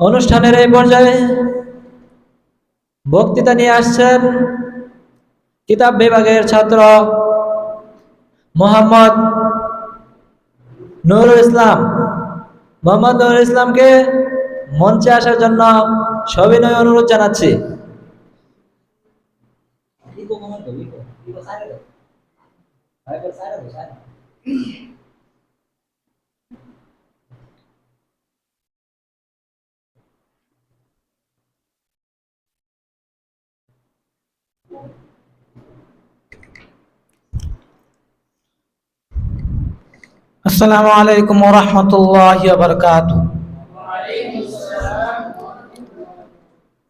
অনুষ্ঠানের এই পর্যায়ে বক্তৃতা নিয়ে আসছেন কিতাব বিভাগের ছাত্র মোহাম্মদ নুরুল ইসলাম। মোহাম্মদ নুরুল ইসলামকে মঞ্চে আসার জন্য সবিনয় অনুরোধ জানাচ্ছি। আসসালামু আলাইকুম ওয়া রাহমাতুল্লাহি ওয়া বারাকাতুহু।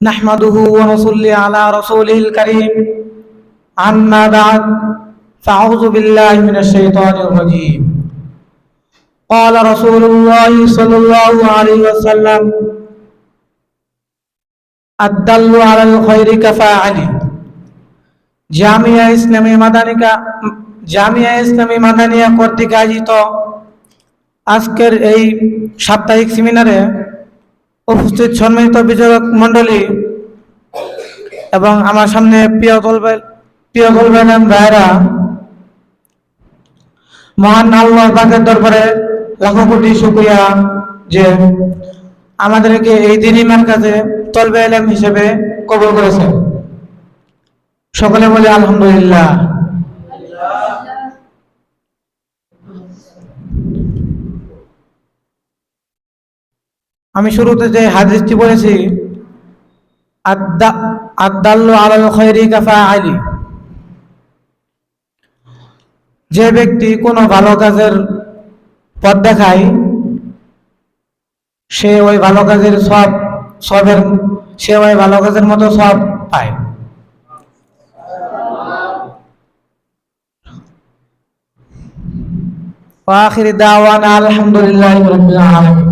নাহমাদুহু ওয়া নুসাল্লি আলা রাসূলিল কারীম। আম্মা বা'দ, ফাআউযু বিল্লাহি মিনাশ শাইতানির রাজীম। ক্বালা রাসূলুল্লাহি সাল্লাল্লাহু আলাইহি ওয়াসাল্লাম, আদ-দাল্লু আলাল খায়রি কাফাআলি। জামিয়া ইসলামী মাদানিয়া কর্তৃক আয়োজিত আজকের এই সাপ্তাহিক সেমিনারে উপস্থিত সম্মানিত বিচারক মণ্ডলী এবং আমার সামনে প্রিয় ভাইরা, মহান আল্লাহ পাকের দরবারে লাখো কোটি শুকরিয়া যে আমাদেরকে এই দ্বীনি মারকাজে তলবে ইলম হিসেবে কবুল করেছেন। সকলে বলে আলহামদুলিল্লাহ। আমি শুরুতে যে হাদিসটি বলেছি, আদ-দাল্লু আলাল খায়রি কাফাআলি, যে ব্যক্তি কোনো ভালো কাজের পথ দেখায় সে ওই ভালো কাজের মতো সব পায়। ওয়া আখিরি দাওয়ানা আলহামদুলিল্লাহি রাব্বিল আলামিন।